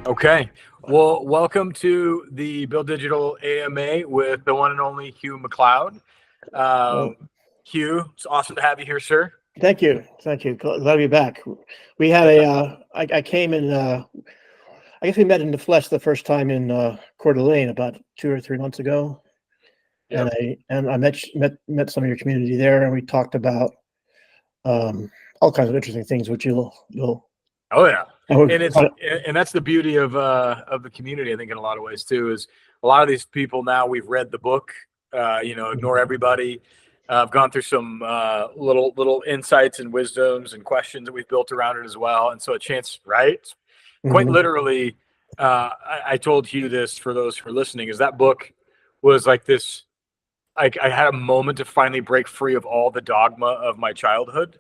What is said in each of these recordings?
Okay. Well, welcome to the Build Digital AMA with the one and only Hugh McLeod. Well, Hugh, it's awesome to have you here, sir. thank you. Glad to be back. We had I came in, I guess we met in the flesh the first time in Coeur d'Alene about 2 or 3 months ago. Yep. And I met some of your community there, and we talked about all kinds of interesting things, which you'll. Oh yeah. And And that's the beauty of the community, I think, in a lot of ways too, is a lot of these people now we've read the book, Ignore Everybody. I've gone through some little insights and wisdoms and questions that we've built around it as well. And so a chance, right? Quite literally, I told Hugh this for those who are listening, is that book was like this. I had a moment to finally break free of all the dogma of my childhood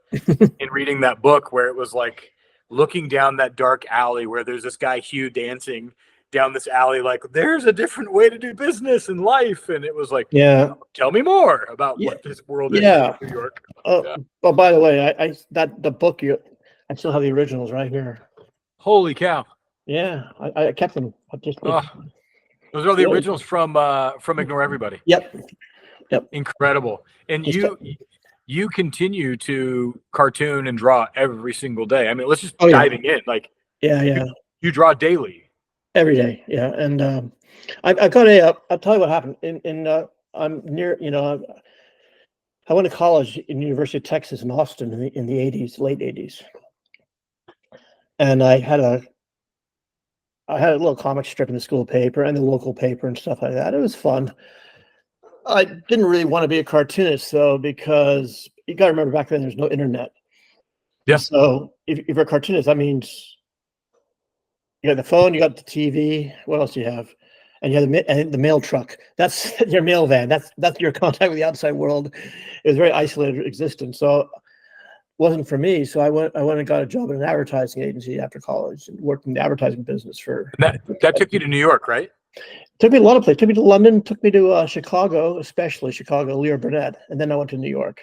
in reading that book, where it was like looking down that dark alley where there's this guy Hugh dancing down this alley, like there's a different way to do business and life. And it was like, yeah, tell me more about what this world is yeah. in New York. Oh, by the way, the book I still have the originals right here. Holy cow! Yeah, I kept them. Those are the originals from Ignore Everybody. Yep. Incredible. And you continue to cartoon and draw every single day. I mean, let's just diving in. Like, you draw daily. Every day, yeah. And I got I'll tell you what happened. I'm near, I went to college in University of Texas in Austin in the 80s, late 80s. And I had a little comic strip in the school paper and the local paper and stuff like that. It was fun. I didn't really want to be a cartoonist, though, because you got to remember back then there's no internet. Yeah. So if you're a cartoonist, that means you got the phone, you got the TV. What else do you have? And you have the mail truck. That's your mail van. That's your contact with the outside world. It was a very isolated existence. So it wasn't for me. So I went and got a job in an advertising agency after college and worked in the advertising business for. That took you to New York, right? Took me a lot of places. Took me to London. Took me to Chicago, especially Chicago, Leo Burnett, and then I went to New York.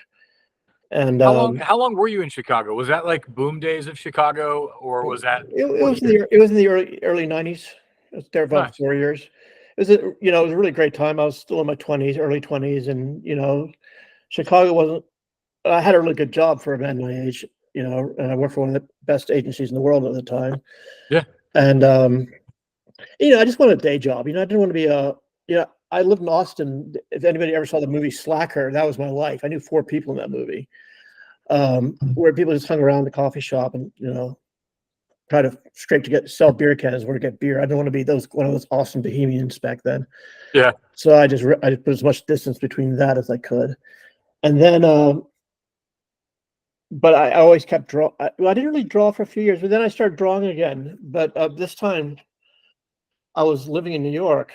And how long were you in Chicago? Was that like boom days of Chicago, or was that? It was in the early 90s. I was there about 4 years. It was it was a really great time. I was still in my 20s, early 20s, and Chicago wasn't. I had a really good job for a man my age, and I worked for one of the best agencies in the world at the time. Yeah. And I just wanted a day job. I didn't want to be I lived in Austin. If anybody ever saw the movie Slacker, that was my life. I knew 4 people in that movie, where people just hung around the coffee shop and try to scrape to sell beer cans or get beer. I didn't want to be one of those Austin bohemians back then. Yeah. So I just put as much distance between that as I could, and then but I always kept drawing. I didn't really draw for a few years, but then I started drawing again. But this time, I was living in New York,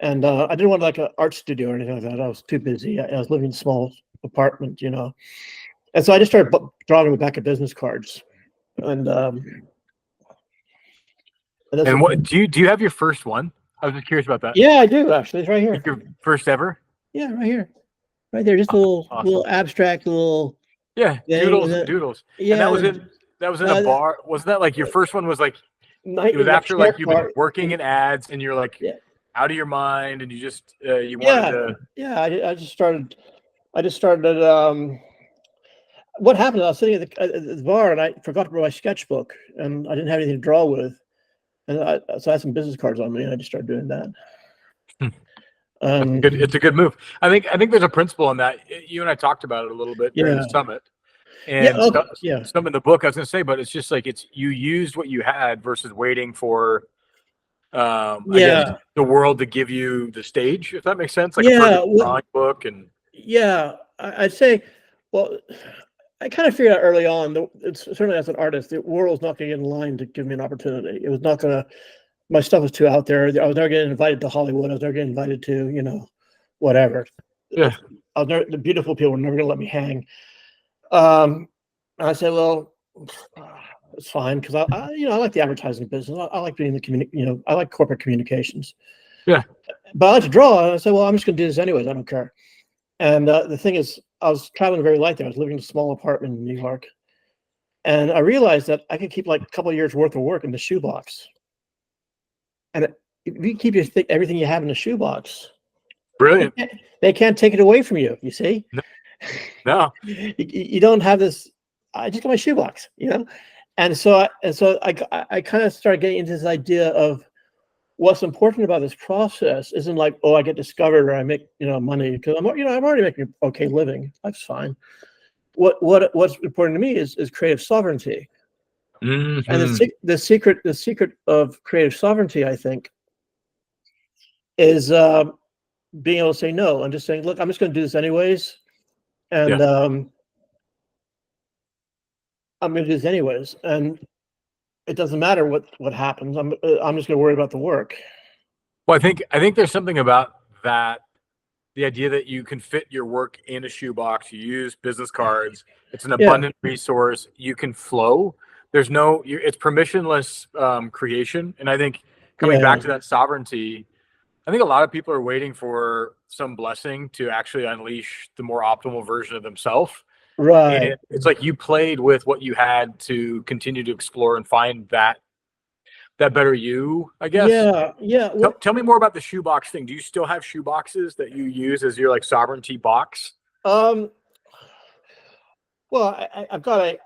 and I didn't want like an art studio or anything like that. I was too busy. I was living in a small apartment, and so I just started drawing on the back of business cards. And what do you have your first one? I was just curious about that. Yeah, I do actually. It's right here. Your first ever? Yeah, right here, right there. Just a little abstract, little. Yeah, doodles. Yeah, and that was in a bar. Wasn't that like your first one? Was like it was after like you've been working in ads and you're like out of your mind and you just you wanted to. Yeah, I just started. What happened? I was sitting at the bar and I forgot to bring my sketchbook and I didn't have anything to draw with, and so I had some business cards on me and I just started doing that. It's a good move. I think there's a principle in that. You and I talked about it a little bit during the summit, and some in the book I was going to say, but it's just like you used what you had versus waiting for I guess, the world to give you the stage, if that makes sense. Like a perfect drawing book and I'd say, well, I kind of figured out early on, it's certainly as an artist, the world was not going to get in line to give me an opportunity. It was not going to. My stuff was too out there. I was never getting invited to Hollywood. I was never getting invited to, whatever. Yeah. The beautiful people were never going to let me hang. I said, well, it's fine because I like the advertising business. I like being the I like corporate communications. Yeah. But I like to draw. And I said, well, I'm just going to do this anyways. I don't care. And the thing is, I was traveling very light there. I was living in a small apartment in New York. And I realized that I could keep like a couple of years worth of work in the shoebox. And if you keep everything you have in the shoebox, Brilliant. they can't take it away from you. You see, No. you don't have this. I just got my shoebox, and so I kind of started getting into this idea of what's important about this process isn't like, oh, I get discovered or I make money, because I'm already making an okay living. That's fine. What's important to me is creative sovereignty. Mm-hmm. And the secret of creative sovereignty, I think, is being able to say no and just saying, look, I'm just going to do this anyways, and I'm going to do this anyways, and it doesn't matter what happens. I'm just going to worry about the work. Well, I think there's something about that. The idea that you can fit your work in a shoebox, you use business cards, it's an abundant resource, you can flow. There's it's permissionless creation. And I think coming back to that sovereignty, I think a lot of people are waiting for some blessing to actually unleash the more optimal version of themselves. Right. And it's like you played with what you had to continue to explore and find that better you, I guess. Yeah. Tell me more about the shoebox thing. Do you still have shoe boxes that you use as your like sovereignty box? Well, I've got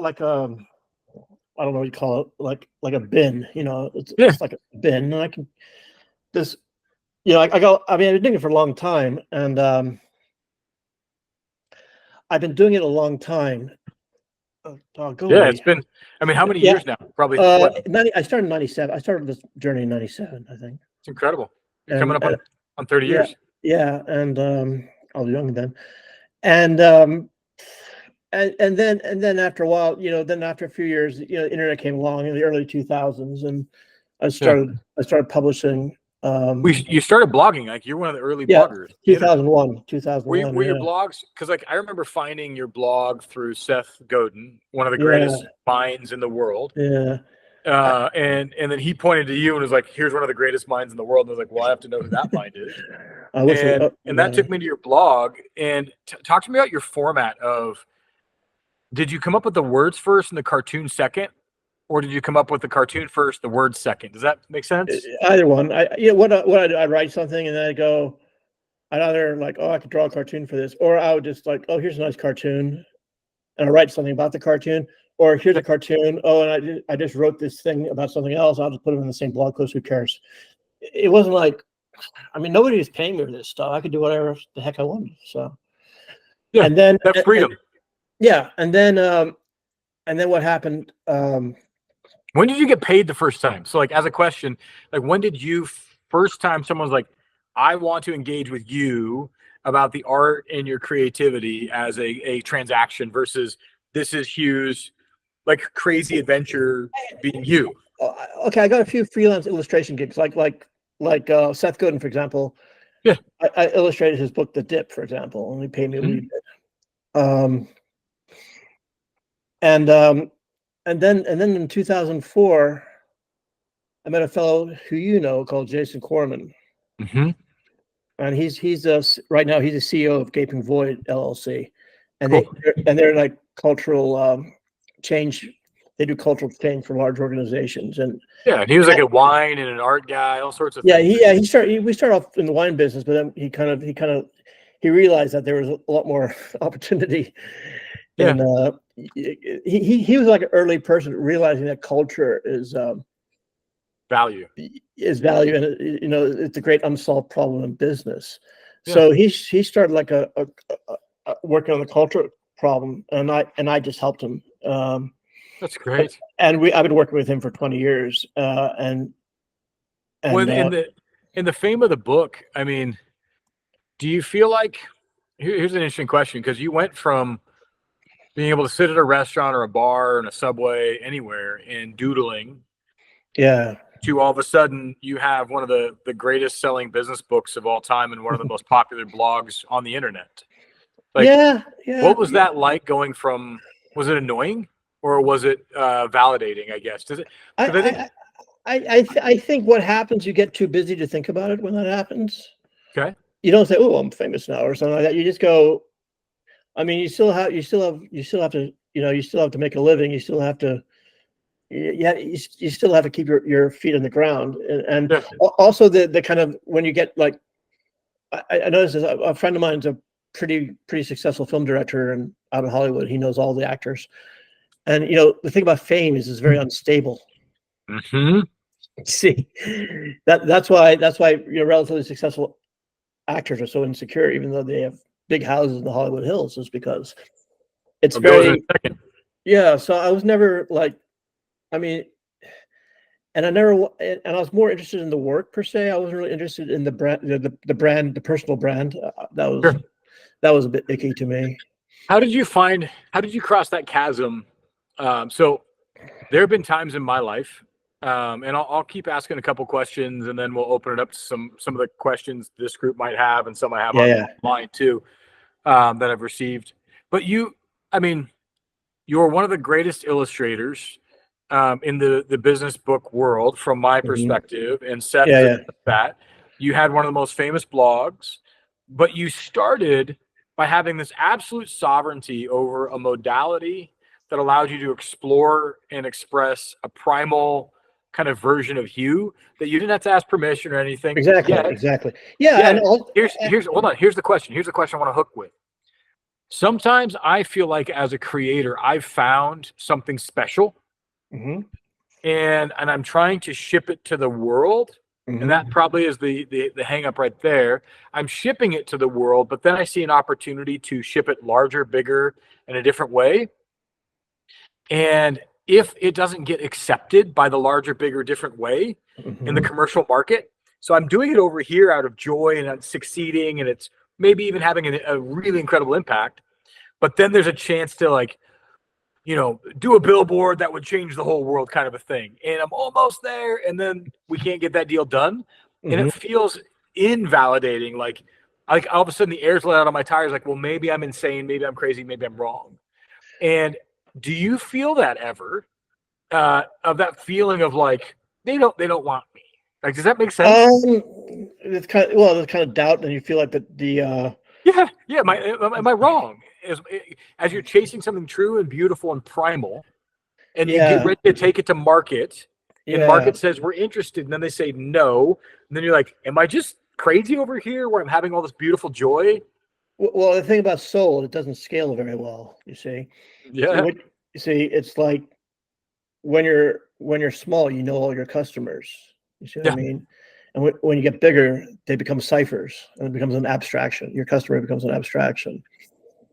like I don't know what you call it, like a bin. It's like a bin, and I can this. I've been doing it for a long time, and I've been doing it a long time. It's been. I mean, how many years now? Probably. I started in '97. I started this journey in '97. I think it's incredible. You're coming up on 30 years. Yeah, and I was young then, and then after a while, then after a few years, the internet came along in the early 2000s, and I started publishing. You started blogging, like you're one of the early bloggers. 2001. Were your blogs? Because like I remember finding your blog through Seth Godin, one of the greatest minds in the world. Yeah. And then he pointed to you and was like, "Here's one of the greatest minds in the world." And I was like, "Well, I have to know who that mind is." And that took me to your blog. And talk to me about your format of. Did you come up with the words first and the cartoon second? Or did you come up with the cartoon first, the words second? Does that make sense? Either one. I'd write something and then I'd either like, oh, I could draw a cartoon for this, or I would just like, oh, here's a nice cartoon, and I write something about the cartoon, or here's a cartoon. Oh, and I just wrote this thing about something else. I'll just put it in the same blog post. Who cares? It wasn't like, I mean, nobody was paying me for this stuff. I could do whatever the heck I wanted. So yeah, and then that's freedom. And then what happened? When did you get paid the first time? So like as a question, like when did you first time someone's like, I want to engage with you about the art and your creativity as a transaction versus this is Hugh's like crazy adventure being you? Okay, I got a few freelance illustration gigs, like Seth Godin, for example. Yeah, I illustrated his book, The Dip, for example, and he paid me a wee bit. And then in 2004, I met a fellow who called Jason Corman, and he's right now he's the CEO of Gaping Void LLC, and they're like cultural change. They do cultural change for large organizations, and he was like a wine and an art guy, all sorts of things. We started off in the wine business, but then he realized that there was a lot more opportunity. And he was like an early person realizing that culture is value, and it's a great unsolved problem in business. So he started like a working on the culture problem, and I just helped him. That's great. And I've been working with him for 20 years. In the fame of the book, I mean, do you feel like here's an interesting question, because you went from being able to sit at a restaurant or a bar or in a subway anywhere and doodling, to all of a sudden you have one of the greatest selling business books of all time and one of the most popular blogs on the internet. Like, what was that like going from? Was it annoying or was it validating? I guess. Does it? I think what happens, you get too busy to think about it when that happens. Okay. You don't say, "Oh, I'm famous now" or something like that. You just go. I mean, you still have to you still have to make a living. You still have to, you still have to keep your feet on the ground. And Yeah. also the kind of, when you get like, I noticed this, a friend of mine's a pretty successful film director and out in Hollywood. He knows all the actors. And, the thing about fame is it's very unstable. Mm-hmm. See, that's why relatively successful actors are so insecure, even though they have big houses in the Hollywood Hills, is because it's very, yeah. So I was never like, I mean, and I was more interested in the work per se. I wasn't really interested in the brand, the brand, the personal brand. That was a bit icky to me. How did you cross that chasm? So there have been times in my life, and I'll keep asking a couple questions, and then we'll open it up to some of the questions this group might have, and some I have online too, that I've received. But I mean, you're one of the greatest illustrators in the business book world, from my perspective, and Seth that. You had one of the most famous blogs, but you started by having this absolute sovereignty over a modality that allowed you to explore and express a primal kind of version of Hugh that you didn't have to ask permission or anything. Exactly. Yeah. And here's hold on. Here's the question. Here's the question I want to hook with. Sometimes I feel like as a creator, I've found something special, and I'm trying to ship it to the world. And that probably is the hang up right there. I'm shipping it to the world, but then I see an opportunity to ship it larger, bigger, in a different way. And if it doesn't get accepted by the larger, bigger, different way in the commercial market, so I'm doing it over here out of joy and it's succeeding, and it's maybe even having a really incredible impact. But then there's a chance to, like, do a billboard that would change the whole world, kind of a thing. And I'm almost there, and then we can't get that deal done. And it feels invalidating. Like all of a sudden the air's let out on my tires. Like, well, maybe I'm insane. Maybe I'm crazy. Maybe I'm wrong. And do you feel that ever, of that feeling of like, they don't want me? Like, does that make sense? It's there's kind of doubt, and you feel like the yeah. Am I wrong? As you're chasing something true and beautiful and primal, and you get ready to take it to market, and market says we're interested, and then they say no, and then you're like, am I just crazy over here where I'm having all this beautiful joy? Well, the thing about soul, it doesn't scale very well, you see. Yeah. So it's like when you're small, you know all your customers. You see what I mean? And when you get bigger, they become ciphers, and it becomes an abstraction. Your customer becomes an abstraction.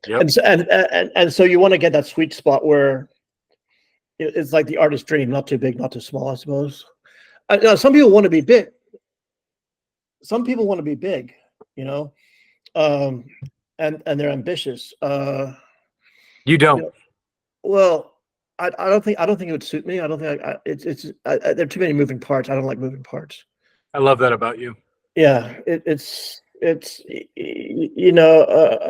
Yep. And so you want to get that sweet spot where it's like the artist's dream, not too big, not too small, I suppose. Some people want to be big. Some people want to be big, and they're ambitious. You don't. Well, I don't think it would suit me. I don't think there are too many moving parts. I don't like moving parts. I love that about you. Yeah, it's a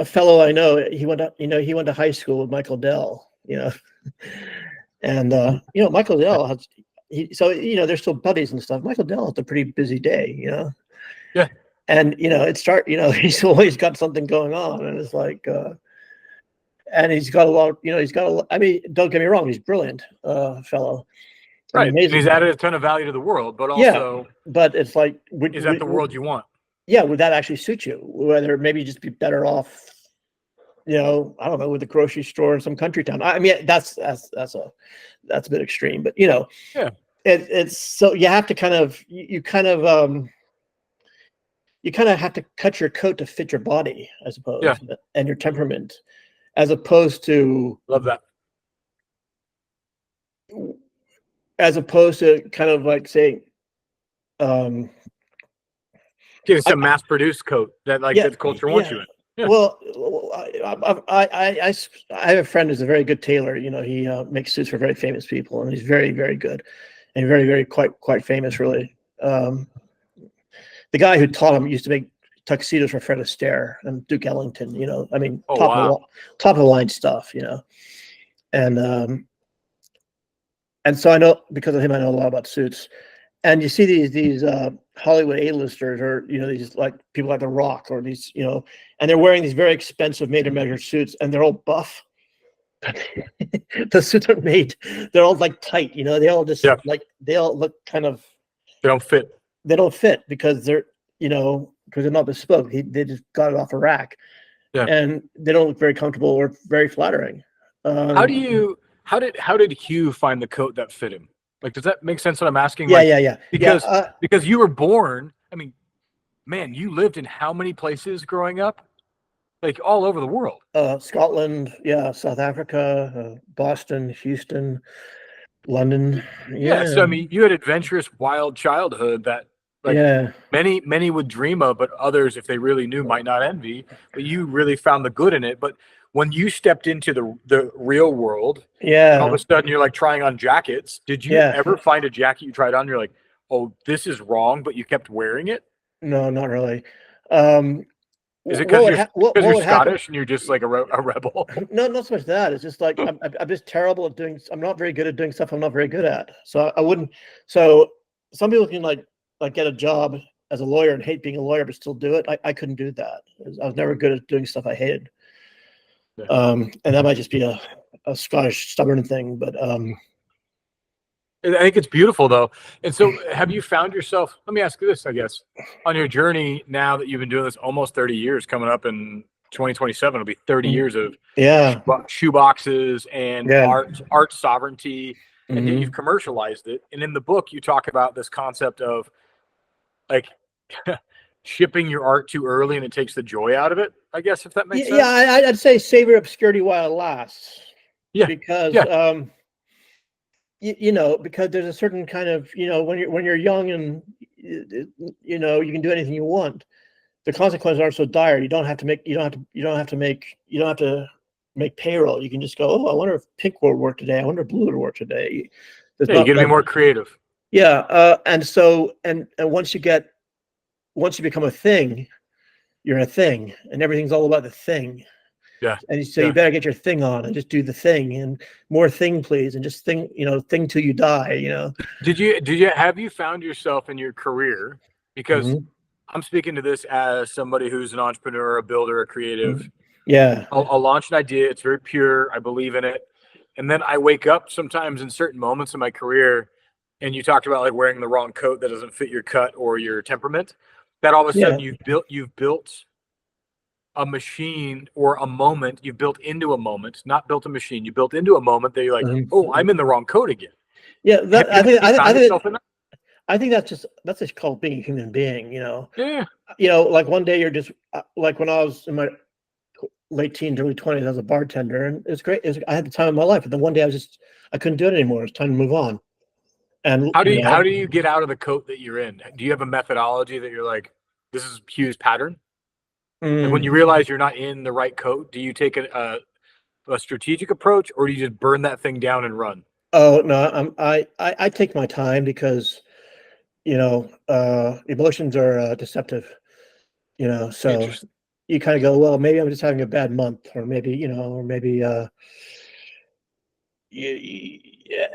fellow I know. He went to high school with Michael Dell. And Michael Dell has they're still buddies and stuff. Michael Dell has a pretty busy day. Yeah. And he's always got something going on, and it's like. And he's got a lot. I mean, don't get me wrong. He's brilliant, fellow. Right. And he's added a ton of value to the world, but also, but it's like, is that the world you want? Yeah. Would that actually suit you? Whether maybe just be better off, I don't know, with a grocery store in some country town. I mean, that's a bit extreme, but it's so you have to kind of have to cut your coat to fit your body, I suppose, and your temperament. As opposed to kind of like saying, it's a mass-produced coat that the culture wants you in. Yeah. Well, I have a friend who's a very good tailor. He makes suits for very famous people, and he's very, very good, and very, very quite famous, really. The guy who taught him used to make tuxedos for Fred Astaire and Duke Ellington, I mean, top of the line stuff, and so I know, because of him, I know a lot about suits. And you see these Hollywood A-listers, or these like people like The Rock, or these and they're wearing these very expensive made-to-measure suits, and they're all buff, The suits are made. They're all like tight, you know. They all just Yeah. like they all look kind of. They don't fit. They don't fit because they're because they're not bespoke. They just got it off a rack, Yeah. and they don't look very comfortable or very flattering. How did Hugh find the coat that fit him? Like, does that make sense what I'm asking? Yeah, Like, yeah. because you were born, I mean, man, you lived in how many places growing up? Like all over the world. Scotland, yeah, South Africa, Boston, Houston, London. Yeah. Yeah, So I mean, you had adventurous, wild childhood that like yeah, many would dream of, but others, if they really knew, might not envy. But you really found the good in it. But when you stepped into the real world, and all of yeah, a sudden you're like trying on jackets, did you yeah. ever find a jacket you tried on? You're like, oh, this is wrong, but you kept wearing it. No, not really. Um, Is it what would because what you're would happen? Scottish and you're just like a rebel? No, not so much that. It's just like I'm just terrible at doing. I'm not very good at doing stuff I'm not very good at. So I wouldn't. So some people can like get a job as a lawyer and hate being a lawyer but still do it. I couldn't do that. I was never good at doing stuff I hated. Yeah. And that might just be a Scottish stubborn thing, but I think it's beautiful though. And so have you found yourself, let me ask you this, I guess, on your journey now that you've been doing this almost 30 years, coming up in 2027, it'll be 30 years of yeah, shoe boxes and yeah. art sovereignty, and yet you've Hmm. commercialized it. And in the book, you talk about this concept of like shipping your art too early and it takes the joy out of it, I guess, if that makes Yeah, sense. I'd say savor obscurity while it lasts, Yeah. because Yeah. because there's a certain kind of when you're young and you can do anything you want. The consequences aren't so dire. You don't have to make payroll. You can just go, oh, I wonder if pink will work today. I wonder if blue will work today. There's Yeah. You not got to be like more creative. yeah, and so and once you become a thing, you're a thing, and everything's all about the thing. Yeah. And so you Yeah. better get your thing on and just do the thing and more thing, please, and just thing till you die. Have you found yourself in your career? Because Hmm. I'm speaking to this as somebody who's an entrepreneur, a builder, a creative. Yeah, I'll launch an idea. It's very pure. I believe in it. And then I wake up sometimes in certain moments in my career, and you talked about like wearing the wrong coat that doesn't fit your cut or your temperament. That all of a yeah. sudden you've built a machine or a moment. You've built into a moment, not built a machine. You built into a moment that you're like, Mhm. oh, I'm in the wrong coat again. Yeah. Have you found yourself in that? I think that's just called being a human being. Yeah. Like one day you're just like when I was in my late teens, early 20s, I was a bartender, and it's great. I had the time of my life, but then one day I couldn't do it anymore. It's time to move on. And How do you get out of the coat that you're in? Do you have a methodology that you're like, this is Hugh's pattern? Like when mm, you realize you're not in the right coat, do you take a strategic approach or do you just burn that thing down and run? oh no, I take my time because emotions are deceptive. So Interesting. you kind of go, well, maybe I'm just having a bad month, or maybe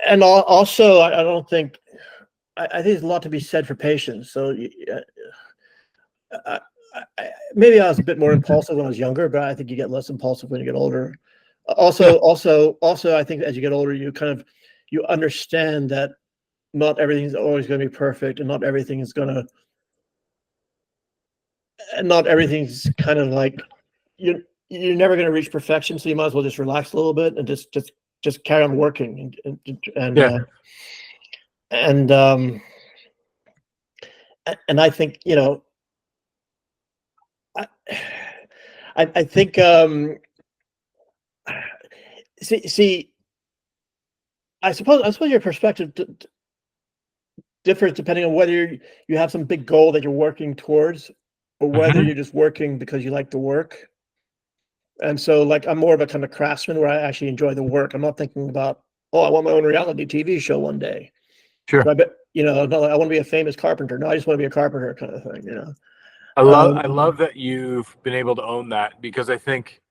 and also I don't think I think there's a lot to be said for patience. So I, maybe I was a bit more impulsive when I was younger, but I think you get less impulsive when you get older. Yeah. Also, I think as you get older, you understand that not everything's always going to be perfect, and not everything's kind of like you're never going to reach perfection. So you might as well just relax a little bit and just carry on working and Yeah. and um and I think I I think see I suppose your perspective differs depending on whether you have some big goal that you're working towards, or whether Mhm. you're just working because you like the work. And so, like, I'm more of a kind of craftsman where I actually enjoy the work. I'm not thinking about, oh, I want my own reality TV show one day. Sure. So I bet, not like, I want to be a famous carpenter. No, I just want to be a carpenter kind of thing. I Um, love that you've been able to own that because I think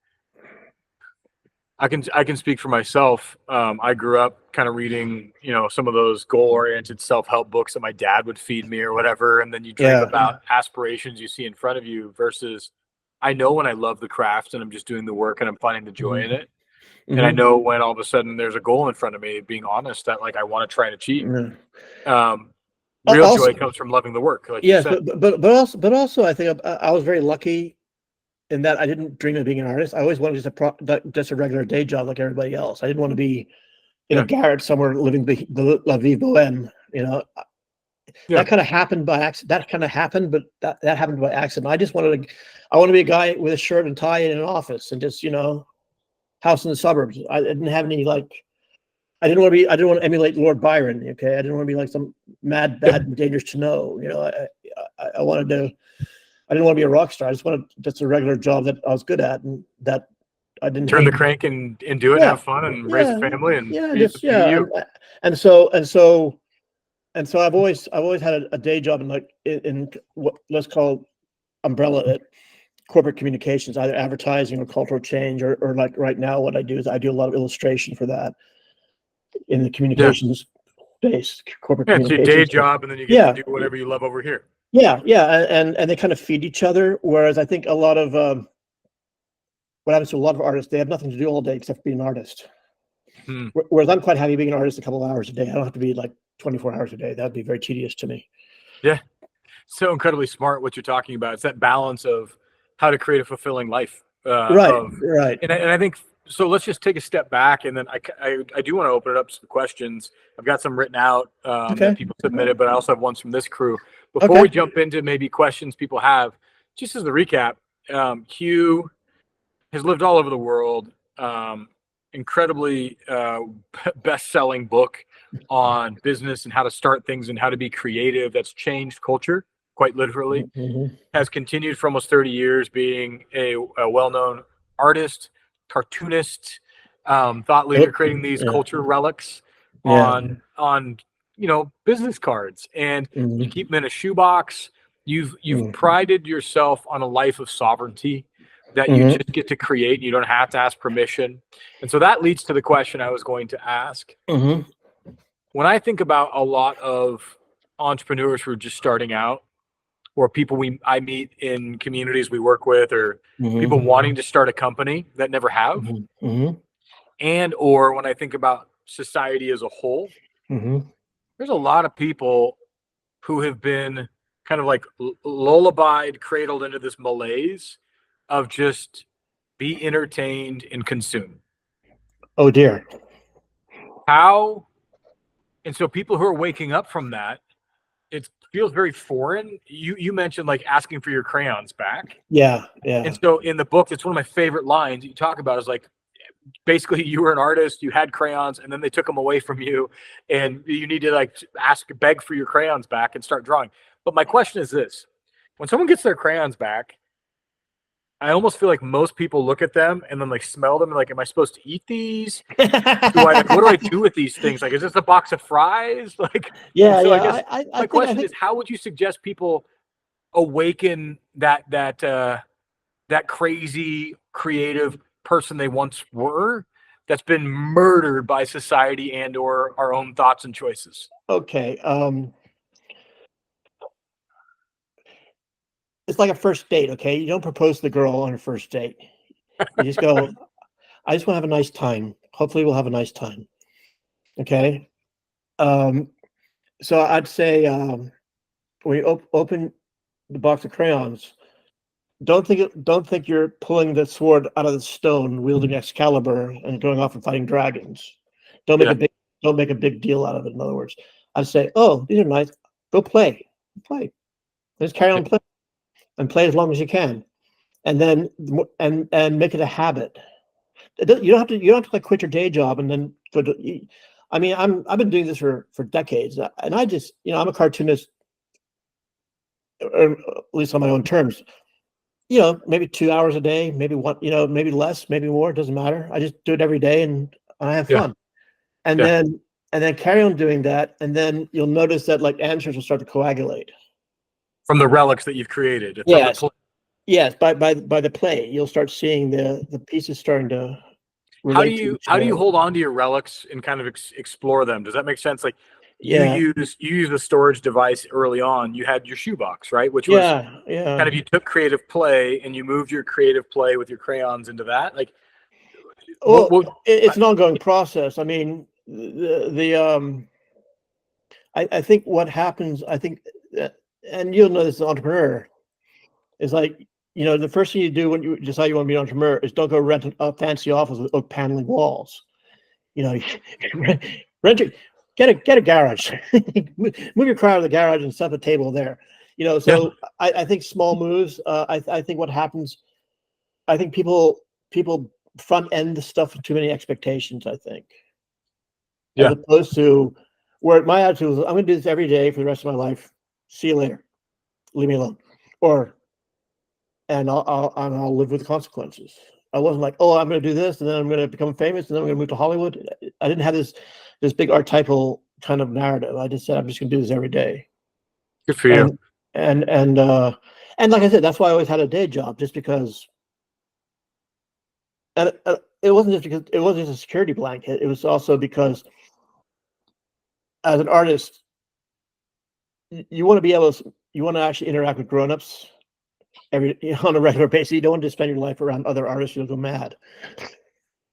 I can speak for myself. I grew up kind of reading, some of those goal-oriented self-help books that my dad would feed me or whatever, and then you dream yeah. about aspirations you see in front of you versus I know when I love the craft and I'm just doing the work and I'm finding the joy in Mhm. it. And I know when all of a sudden there's a goal in front of me, being honest, that like I want to try and achieve. Real Also, joy comes from loving the work, like you yes, said. but also, I think I was very lucky in that I didn't dream of being an artist. I always wanted just a regular day job like everybody else. I didn't want to be in a garret somewhere living the la vie boheme. That kind of happened by accident. That kind of happened, but that happened by accident. I want to be a guy with a shirt and tie in an office and just house in the suburbs. I didn't have any like. I didn't want to emulate Lord Byron. Okay, I didn't want to be like some mad, bad, and dangerous to know. I wanted to. I didn't want to be a rock star. I just wanted just a regular job that I was good at and that I didn't turn hate. the crank and do it, and have fun, and raise a family, and be you. And so I've always had a day job in what let's call umbrella it corporate communications, either advertising or cultural change, or like right now what I do is I do a lot of illustration for that in the communications space, corporate It's your communications. day job, and then you get to do whatever you love over here. And they kind of feed each other. Whereas I think a lot of what happens to a lot of artists, they have nothing to do all day except be an artist. Whereas I'm quite happy being an artist a couple of hours a day. I don't have to be like 24 hours a day. That'd be very tedious to me. Yeah. So incredibly smart what you're talking about. It's that balance of how to create a fulfilling life. Right. And I think, so let's just take a step back, and then I do want to open it up to some questions. I've got some written out that people submitted, but I also have ones from this crew. Before we jump into maybe questions people have, just as the recap, Hugh has lived all over the world. Incredibly best-selling book on business and how to start things and how to be creative. That's changed culture, quite literally. Has continued for almost 30 years being a well-known artist, cartoonist, thought leader, creating these culture relics on business cards, and you keep them in a shoebox. You've prided yourself on a life of sovereignty that you just get to create. You don't have to ask permission. And so that leads to the question I was going to ask. When I think about a lot of entrepreneurs who are just starting out, or people I meet in communities we work with, or people wanting to start a company that never have, and or when I think about society as a whole, there's a lot of people who have been kind of like lullabied, cradled into this malaise of just be entertained and consume. Oh dear. And so people who are waking up from that, it feels very foreign. You mentioned like asking for your crayons back. Yeah. And so in the book, it's one of my favorite lines you talk about is like, basically you were an artist, you had crayons, and then they took them away from you, and you need to like beg for your crayons back and start drawing. But my question is this: when someone gets their crayons back, I almost feel like most people look at them and then like smell them and like, am I supposed to eat these? What do I do with these things? Like, is this a box of fries? Like, so I guess my question is, how would you suggest people awaken that crazy creative person they once were, that's been murdered by society and or our own thoughts and choices? Okay. It's like a first date, okay? You don't propose to the girl on a first date. You just go, I just want to have a nice time. Hopefully we'll have a nice time. Okay? So I'd say when you open the box of crayons, don't think you're pulling the sword out of the stone, wielding Excalibur and going off and fighting dragons. Don't make a big deal out of it, in other words. I'd say, oh, these are nice. Go play. Just carry on playing. And play as long as you can, and then and make it a habit. You don't have to like quit your day job and then go to. I mean, I've been doing this for decades, and I just I'm a cartoonist, or at least on my own terms. Maybe 2 hours a day, maybe one, maybe less, maybe more. It doesn't matter. I just do it every day, and I have fun. And then carry on doing that, and then you'll notice that like answers will start to coagulate. From the relics that you've created. Yes, by the play, you'll start seeing the pieces starting to relate. How do you hold on to your relics and kind of explore them? Does that make sense? Like you use a storage device early on. You had your shoebox, right? Which was kind of, you took creative play and you moved your creative play with your crayons into that. Like, Well, what it's an ongoing process. I mean, I think what happens, I think, and you'll know this as an entrepreneur, is like, the first thing you do when you decide you want to be an entrepreneur is don't go rent a fancy office with oak paneling walls. rent, get a garage, move your car out of the garage and set the table there. So I think small moves. I think what happens, I think people front end the stuff with too many expectations, I think, as opposed to where my attitude was, I'm going to do this every day for the rest of my life. See you later. Leave me alone. And I'll live with the consequences. I wasn't like, oh, I'm going to do this, and then I'm going to become famous, and then I'm going to move to Hollywood. I didn't have this big archetypal kind of narrative. I just said, I'm just going to do this every day. Good for you. And like I said, that's why I always had a day job, just because. And it wasn't just a security blanket. It was also because, as an artist, you want to actually interact with grown-ups on a regular basis. You don't want to spend your life around other artists. You'll go mad.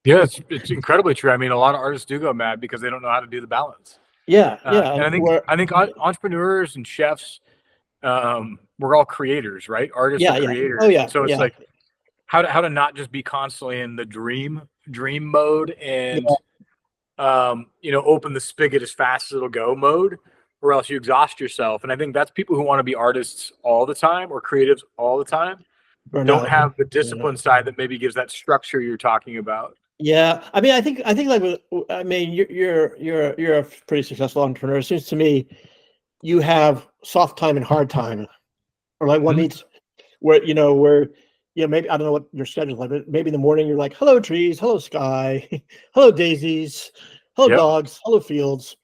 Yeah, it's incredibly true. I mean, a lot of artists do go mad because they don't know how to do the balance. Yeah. And I think entrepreneurs and chefs, we're all creators, right? Artists are creators. Oh yeah. So it's like how to not just be constantly in the dream mode and open the spigot as fast as it'll go mode, or else you exhaust yourself. And I think that's people who want to be artists all the time or creatives all the time don't have the discipline side that maybe gives that structure you're talking about. Yeah, I mean, I think like, I mean, you're a pretty successful entrepreneur. It seems to me you have soft time and hard time, or like one needs where maybe, I don't know what your schedule's like, but maybe in the morning you're like, hello trees, hello sky, hello daisies, hello dogs, hello fields,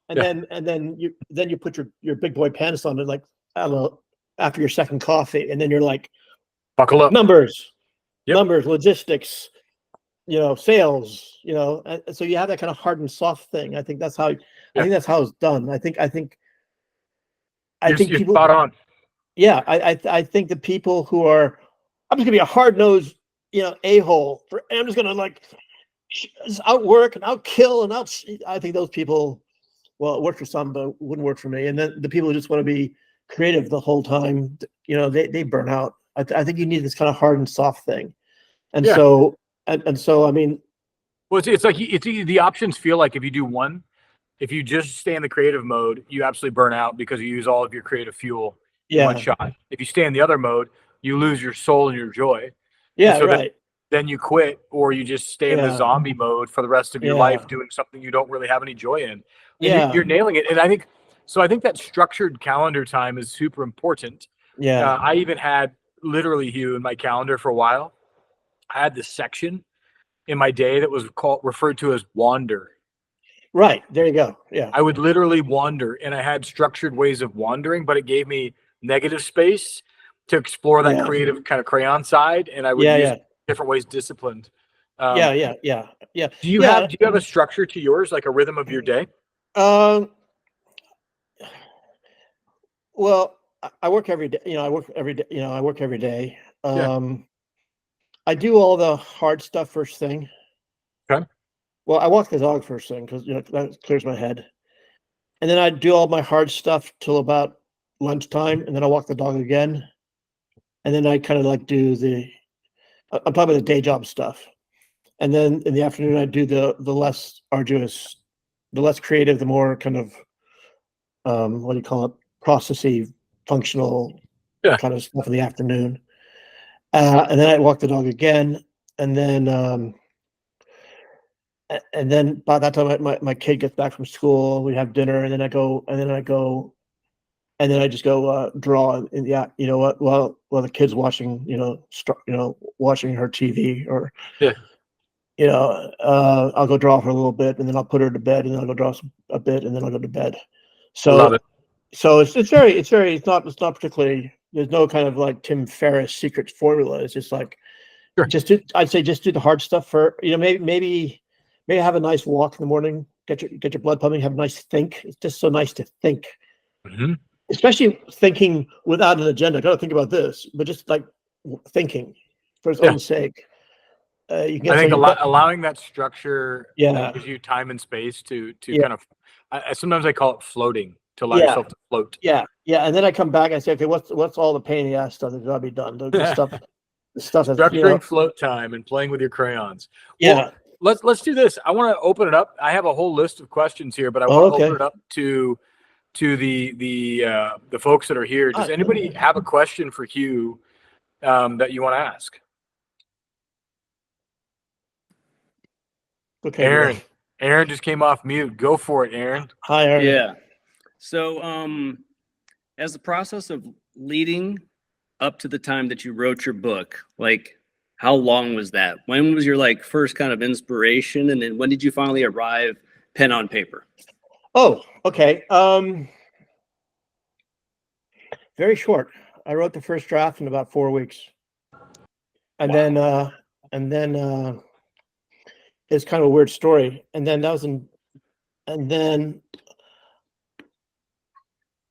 and then you put your big boy pants on, and like, I don't know, after your second coffee, and then you're like, buckle up, numbers, logistics, sales, and so you have that kind of hard and soft thing. I think that's how it's done. I think you're people spot on. Yeah, I think the people who are, I'm just gonna be a hard-nosed, a-hole, I'm just gonna like outwork and outkill and I think those people, well, it worked for some, but it wouldn't work for me. And then the people who just want to be creative the whole time, they burn out. I think you need this kind of hard and soft thing. And so I mean, well, it's like the options feel like if you just stay in the creative mode, you absolutely burn out because you use all of your creative fuel in one shot. If you stay in the other mode, you lose your soul and your joy. Yeah, so right. Then you quit, or you just stay in the zombie mode for the rest of your life, doing something you don't really have any joy in. And you're nailing it. And I think that structured calendar time is super important. Yeah. I even had literally, Hugh, in my calendar for a while, I had this section in my day that was referred to as wander. Right. There you go. Yeah. I would literally wander, and I had structured ways of wandering, but it gave me negative space to explore that creative kind of crayon side. And I would use different ways disciplined. Yeah. Do you have a structure to yours, like a rhythm of your day? Well, I work every day. I work every day. I work every day. I do all the hard stuff first thing. Okay. Well, I walk the dog first thing because that clears my head, and then I do all my hard stuff till about lunchtime, and then I walk the dog again, and then I kind of like do I'm talking about the day job stuff, and then in the afternoon I do the less arduous, the less creative, the more kind of what do you call it, processy, functional kind of stuff in the afternoon, and then I walk the dog again, and then by that time my kid gets back from school, we have dinner, and then I just go draw in while the kid's watching watching her TV, or I'll go draw for a little bit, and then I'll put her to bed, and then I'll go draw a bit, and then I'll go to bed. So love it. So it's not particularly, there's no kind of like Tim Ferriss secret formula. It's just like I'd say just do the hard stuff for maybe have a nice walk in the morning, get your blood pumping, have a nice think. It's just so nice to think. Mm-hmm. Especially thinking without an agenda. Got to think about this, but just like thinking for its own sake. you can I get think some, allowing that structure yeah, gives you time and space to yeah, kind of. Sometimes I call it floating, to allow yeah, yourself to float. yeah, yeah. And then I come back, I say, okay, what's all the pain in the ass stuff that's got to be done? The stuff that's, Structuring float time and playing with your crayons. Well, yeah. let's do this. I want to open it up. I have a whole list of questions here, but I Oh, want to open okay. it up to the folks that are here. Does anybody have a question for Hugh that you want to ask? Okay, Aaron. Aaron just came off mute. Go for it, Aaron. hi, Aaron. Yeah. So, as the process of leading up to the time that you wrote your book, like how long was that? When was your like first kind of inspiration, and then when did you finally arrive pen on paper? Oh, okay. Very short. I wrote the first draft in about 4 weeks. And Wow. then it's kind of a weird story. And then and then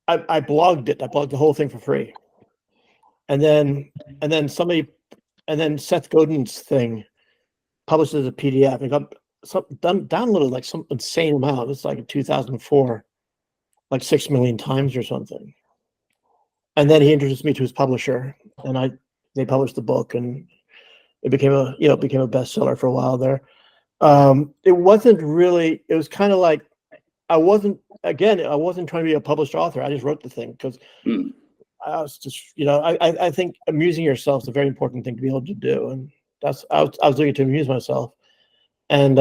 I blogged it. I blogged the whole thing for free. And then Seth Godin's thing published as a PDF. It got downloaded like some insane amount. It's like in 2004, like 6 million times or something. And then he introduced me to his publisher, and they published the book, and it became a bestseller for a while there. It wasn't really. It was kind of like I wasn't trying to be a published author. I just wrote the thing because I was just, I think amusing yourself is a very important thing to be able to do, and I was doing it to amuse myself. And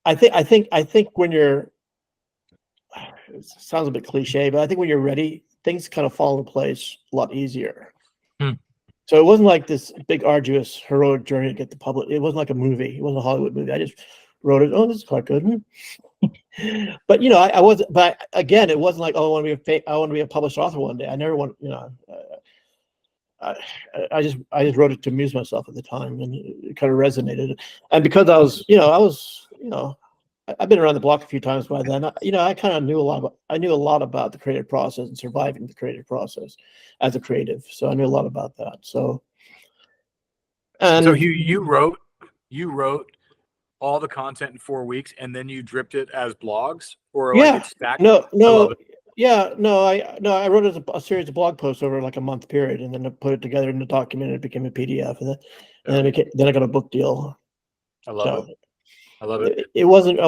I think when you're, it sounds a bit cliche, but I think when you're ready, things kind of fall into place a lot easier. Hmm. So it wasn't like this big, arduous, heroic journey to get the public. It wasn't like a movie. It wasn't a Hollywood movie. I just wrote it. Oh, this is quite good. But I wasn't. But again, it wasn't like, oh, I want to be a published author one day. I never want. I just wrote it to amuse myself at the time, and it kind of resonated. And because I've been around the block a few times by then. I kind of knew a lot about the creative process and surviving the creative process as a creative. So I knew a lot about that. So You wrote all the content in 4 weeks, and then you dripped it as blogs, or like it's stacked. No, I love it. yeah, no, I wrote it as a series of blog posts over like a month period, and then I put it together in a document, and it became a PDF, and then I got a book deal. I love it. I love it. I wasn't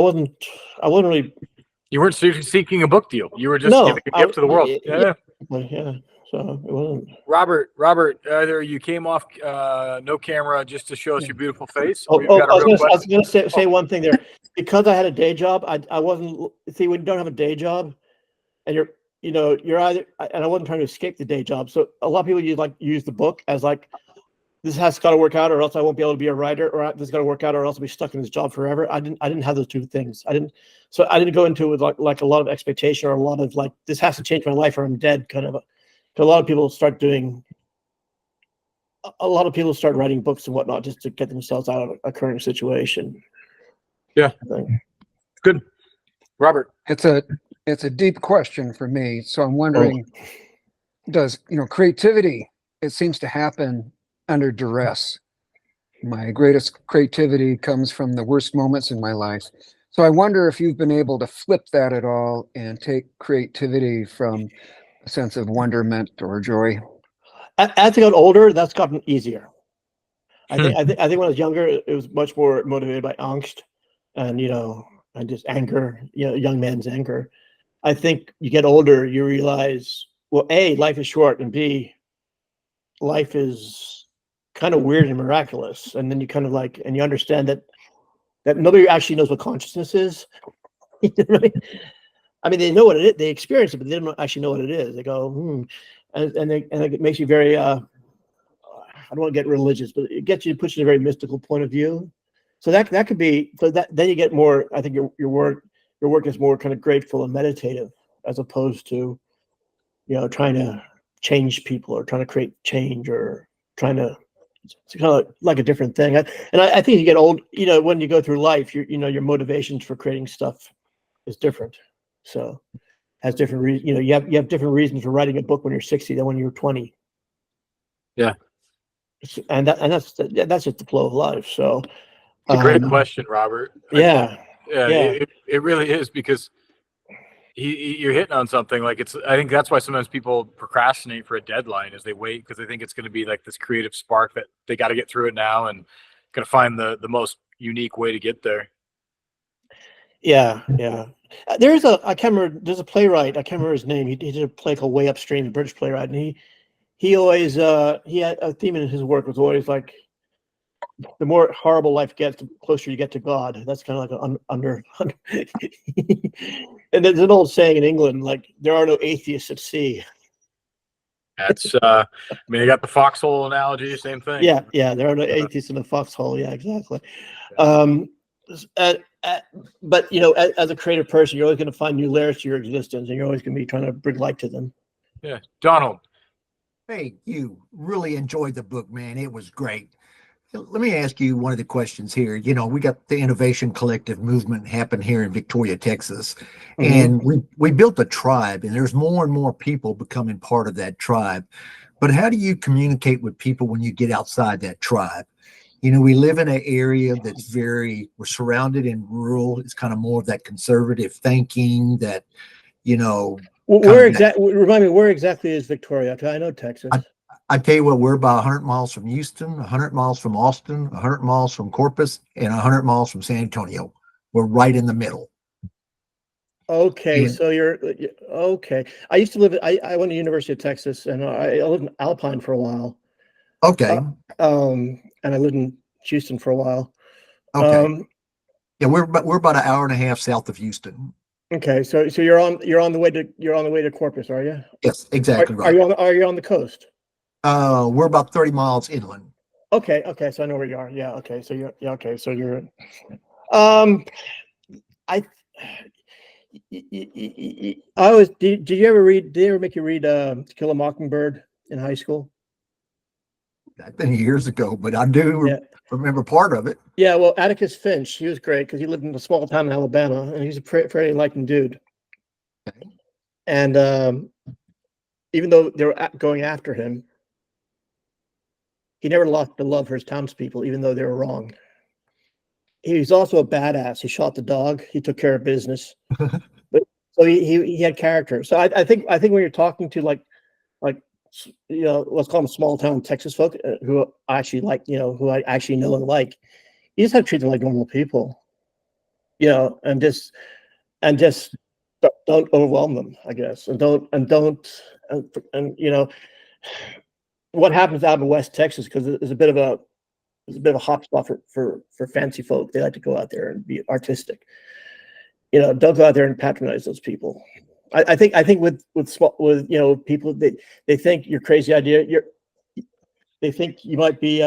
really. You weren't seeking a book deal. You were just giving a gift to the world. Yeah. So it wasn't. Robert, either you came off no camera just to show us your beautiful face, I or you've got a real was question. going to say one thing there. Because I had a day job, I wasn't. See, when you don't have a day job, and you're either, and I wasn't trying to escape the day job. So a lot of people use the book as like, this has got to work out, or else I won't be able to be a writer, or this has got to work out, or else I'll be stuck in this job forever. I didn't have those two things. I didn't go into it with like a lot of expectation, or a lot of like, this has to change my life or I'm dead kind of. A lot of people start writing books and whatnot just to get themselves out of a current situation. Yeah. Good. Robert. It's a deep question for me. So I'm wondering, does, creativity, it seems to happen under duress. My greatest creativity comes from the worst moments in my life. So I wonder if you've been able to flip that at all and take creativity from a sense of wonderment or joy. As I got older, that's gotten easier. I think when I was younger, it was much more motivated by angst and and just anger, young man's anger. I think you get older, you realize, well, A, life is short, and B, life is kind of weird and miraculous. And then you kind of and you understand that nobody actually knows what consciousness is. I mean, they know what it is, they experience it, but they don't actually know what it is. They go, and it makes you very, I don't want to get religious, but it puts you in a very mystical point of view. So that could be, then you get more, I think your work is more kind of grateful and meditative, as opposed to, trying to change people or trying to create change or trying to, it's kind of like a different thing. I think you get old, when you go through life, your motivations for creating stuff is different. So has different reasons, you have different reasons for writing a book when you're 60 than when you're 20. Yeah. that's just the flow of life. So It's a great question, Robert. Yeah. Yeah, it really is, because you're hitting on something. Like, I think that's why sometimes people procrastinate for a deadline, is they wait because they think it's going to be like this creative spark that they got to get through it now and going to find the most unique way to get there. Yeah. I can't remember. There's a playwright. I can't remember his name. He did a play called Way Upstream, a British playwright, and he always he had a theme in his work was always like, the more horrible life gets, the closer you get to God. That's kind of like an under. And there's an old saying in England, like, there are no atheists at sea. That's I mean, I got the foxhole analogy, same thing. Yeah, there are no atheists in the foxhole. Yeah, exactly. But as a creative person, you're always going to find new layers to your existence, and you're always going to be trying to bring light to them. Yeah, Donald. Hey, you really enjoyed the book, man. It was great. Let me ask you one of the questions here. We got the Innovation Collective movement happen here in Victoria, Texas, and we built a tribe, and there's more and more people becoming part of that tribe. But how do you communicate with people when you get outside that tribe? We live in an area that's we're surrounded in rural. It's kind of more of that conservative thinking that, Remind me, where exactly is Victoria? I know Texas. I tell you what, we're about 100 miles from Houston, 100 miles from Austin, 100 miles from Corpus, and 100 miles from San Antonio. We're right in the middle. Okay, so you're okay. I used to live. I went to University of Texas, and I lived in Alpine for a while. Okay. And I lived in Houston for a while. Okay. Yeah, we're about an hour and a half south of Houston. Okay, so you're on the way to Corpus, are you? Yes, exactly right. Are you on the coast? We're about 30 miles inland. Okay, so I know where you are. Yeah, okay, so you're did you ever read? Did they ever make you read To Kill a Mockingbird in high school? That's been years ago, but I do remember part of it. Yeah, well, Atticus Finch, he was great because he lived in a small town in Alabama, and he's a pretty enlightened dude. Okay. And even though they were going after him, he never lost the love for his townspeople, even though they were wrong. He's also a badass. He shot the dog. He took care of business. But so he had character. So I think when you're talking to like let's call them small town Texas folk who I actually like, who I actually know and like, you just have to treat them like normal people, and just don't overwhelm them, I guess, and what happens out in West Texas, because there's a bit of a hot spot for fancy folk. They like to go out there and be artistic. Don't go out there and patronize those people. I think with people, they think you're crazy idea. They think you might be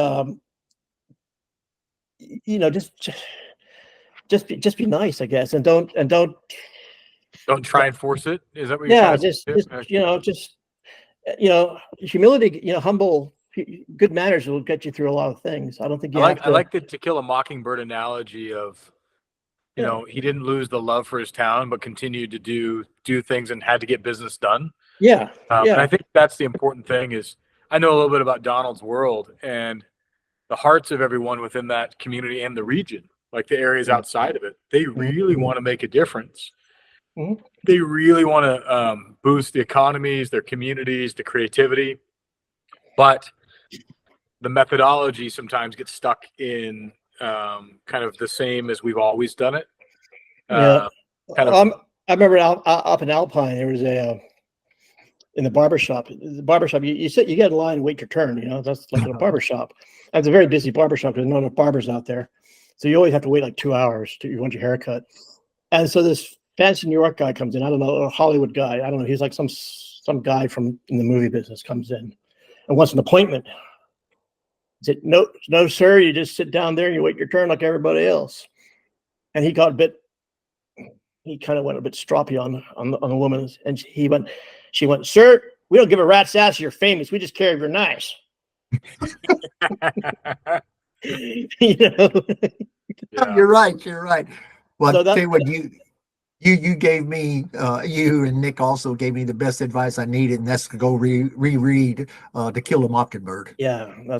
just be nice, I guess, and don't try and force it. Is that what you're saying? Humility, humble, good manners will get you through a lot of things. I don't think I like the To Kill a Mockingbird analogy of, he didn't lose the love for his town, but continued to do things and had to get business done. Yeah. And I think that's the important thing is, I know a little bit about Donald's world and the hearts of everyone within that community and the region, like the areas outside of it. They really want to make a difference. Mm-hmm. They really want to boost the economies, their communities, the creativity, but the methodology sometimes gets stuck in kind of the same as we've always done it. I remember up in Alpine, there was in the barbershop. You sit, you get in line and wait your turn. That's like a barbershop. It's a very busy barbershop. There's not enough barbers out there, so you always have to wait like 2 hours to want your haircut. And so this fancy New York guy comes in. I don't know, a Hollywood guy. I don't know. He's like some guy in the movie business comes in and wants an appointment. I said, no, sir. You just sit down there and you wait your turn like everybody else. And he got he kind of went a bit stroppy on the woman, and she went, sir, we don't give a rat's ass you're famous. We just care if you're nice. Yeah. You're right. Well, so I tell you what, You gave me you and Nick also gave me the best advice I needed, and that's to go reread To Kill a Mockingbird. Yeah, yeah,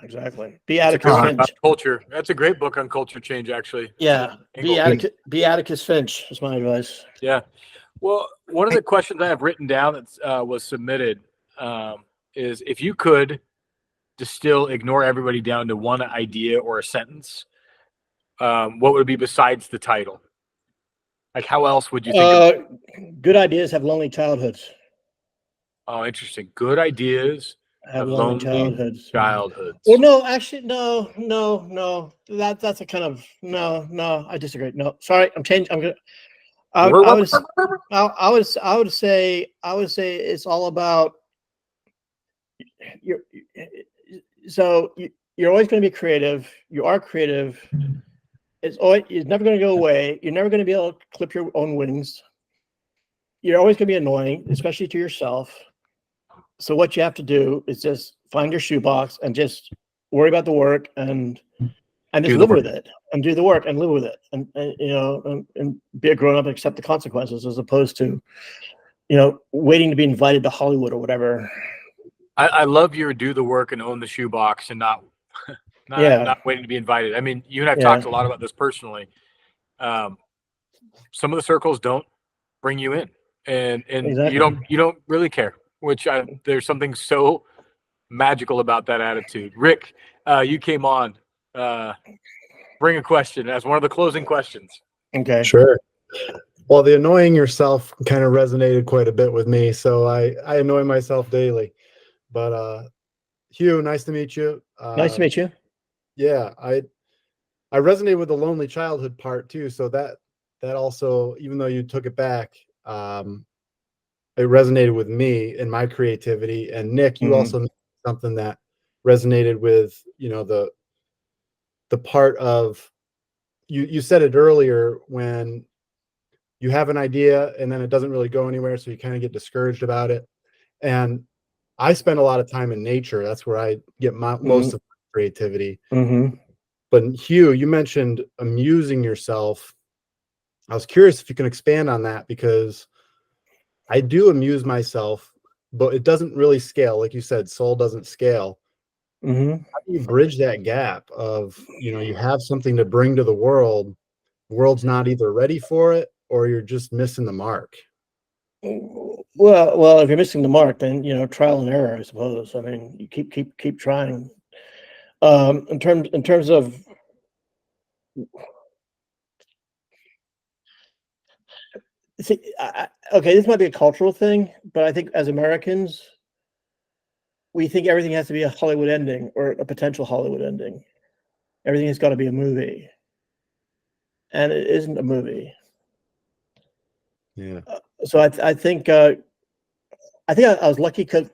exactly. It's a Atticus good one Finch. about culture. That's a great book on culture change, actually. Yeah, Angle. Atticus Finch is my advice. Yeah. Well, one of the questions I have written down that was submitted is if you could distill ignore everybody down to one idea or a sentence, what would it be besides the title? Like, how else would you think of? Good ideas have lonely childhoods. Oh, interesting. Good ideas Have have lonely lonely childhoods. childhoods. Well, no, actually, no. That's a kind of no. I disagree. No, sorry, I'm changing. I'm gonna. I would say it's all about you're. So you're always going to be creative. You are creative. It's never going to go away. You're never going to be able to clip your own wings. You're always going to be annoying, especially to yourself. So what you have to do is just find your shoebox and just worry about the work and just live with it and do the work and live with it and be a grown up and accept the consequences as opposed to waiting to be invited to Hollywood or whatever. I love your do the work and own the shoebox and not waiting to be invited. I mean, you and I've talked a lot about this personally. Some of the circles don't bring you in, and Exactly. you don't really care. Which there's something so magical about that attitude. Rick, you came on. Bring a question as one of the closing questions. Okay. Sure. Well, the annoying yourself kind of resonated quite a bit with me, so I annoy myself daily. But Hugh, nice to meet you. Nice to meet you. Yeah, I resonate with the lonely childhood part too. So that also, even though you took it back, it resonated with me and my creativity. And Nick, you also mentioned something that resonated with the part of you said it earlier when you have an idea and then it doesn't really go anywhere, so you kind of get discouraged about it. And I spend a lot of time in nature. That's where I get most of my creativity. But Hugh, you mentioned amusing yourself. I was curious if you can expand on that, because I do amuse myself, but it doesn't really scale. Like you said, soul doesn't scale. How do you bridge that gap of, you have something to bring to the world's not either ready for it or you're just missing the mark? Well, if you're missing the mark, then trial and error, I suppose. I mean, you keep trying. In terms of see, okay, this might be a cultural thing, but I think as Americans, we think everything has to be a Hollywood ending or a potential Hollywood ending. Everything has got to be a movie, and it isn't a movie. Yeah. So I think I was lucky because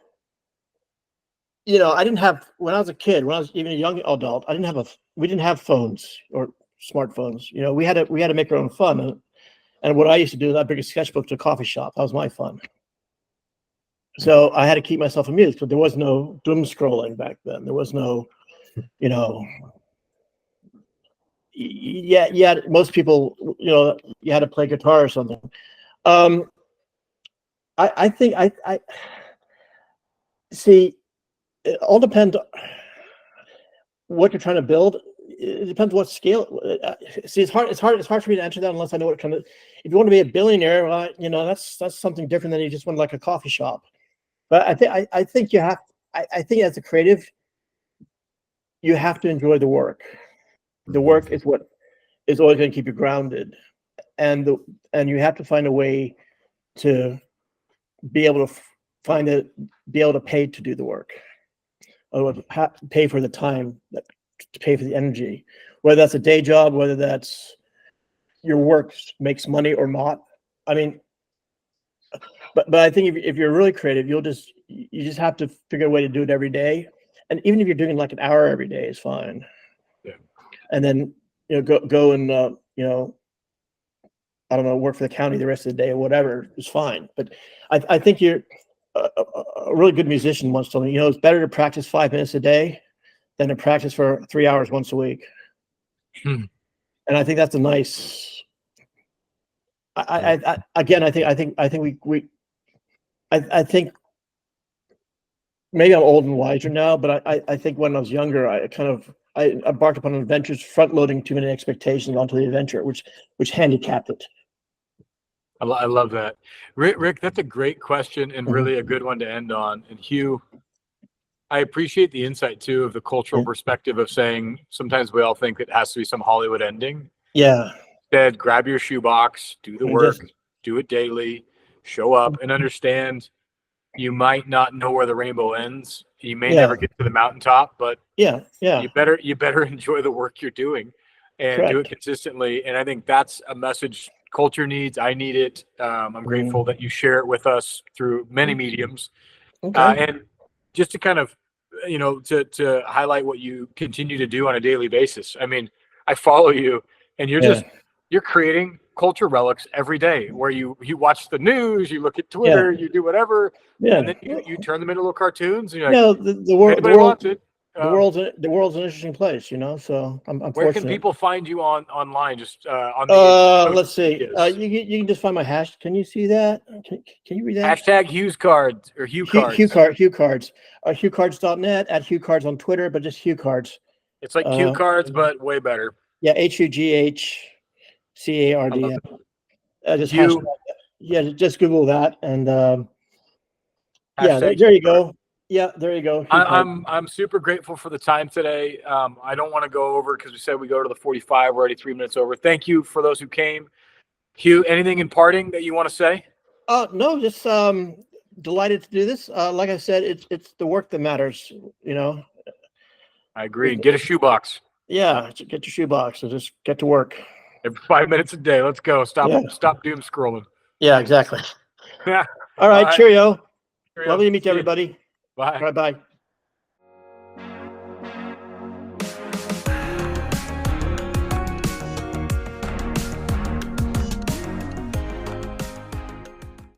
I didn't have, when I was a kid, when I was even a young adult, we didn't have phones or smartphones. We had to make our own fun. And what I used to do is I'd bring a sketchbook to a coffee shop. That was my fun. So I had to keep myself amused, but there was no doom scrolling back then. There was no, most people, you had to play guitar or something. I think I see. It all depends what you're trying to build. It depends what scale. See, it's hard for me to answer that unless I know what kind of. If you want to be a billionaire, that's something different than you just want like a coffee shop. But I think you have. I think as a creative, you have to enjoy the work. The work is what is always going to keep you grounded, and you have to find a way to be able to be able to pay to do the work. Or pay for the time, to pay for the energy, whether that's a day job, whether that's your work makes money or not. I mean, but I think if you're really creative, you just have to figure a way to do it every day. And even if you're doing like an hour every day is fine. Yeah. And then, go and, I don't know, work for the county the rest of the day or whatever is fine. But I think you're a really good musician wants to, it's better to practice 5 minutes a day than to practice for 3 hours once a week. And I think that's a nice Again, I think maybe I'm old and wiser now, but I think when I was younger, I embarked upon adventures, front loading too many expectations onto the adventure, which handicapped it. I love that. Rick, that's a great question and really a good one to end on. And Hugh, I appreciate the insight too of the cultural perspective of saying sometimes we all think it has to be some Hollywood ending. Yeah. Instead, grab your shoebox, do the work, do it daily, show up, and understand you might not know where the rainbow ends. You may never get to the mountaintop, but you better enjoy the work you're doing and do it consistently. And I think that's a message culture needs. I need it. I'm grateful that you share it with us through many mediums. And just to kind of, to highlight what you continue to do on a daily basis. I mean, I follow you and you're creating culture relics every day where you watch the news, you look at Twitter, you do whatever, and then you turn them into little cartoons. And you're like, the world wants it. The world's an interesting place, so I'm where fortunate. can people find you online? Just on the let's see. You can just find my hash. Can you see that? Can you read that? Hashtag Hughes cards or Hugh cards. Hugh cards. HughCards.net, at Hugh Cards on Twitter, but just Hugh Cards. It's like Hugh cards, but way better. Yeah, HUGHCARD. Just Google that and there you go. Yeah, there you go. I'm super grateful for the time today. I don't want to go over because we said we go to the 45. We're already 3 minutes over. Thank you for those who came. Hugh, anything in parting that you want to say? No, just delighted to do this. Like I said, it's the work that matters. I agree. Get a shoebox. Yeah, get your shoebox and just get to work. Every 5 minutes a day. Let's go. Stop doom scrolling. Yeah, exactly. Yeah. All right. Cheerio. Lovely to meet everybody. Bye. All right, bye.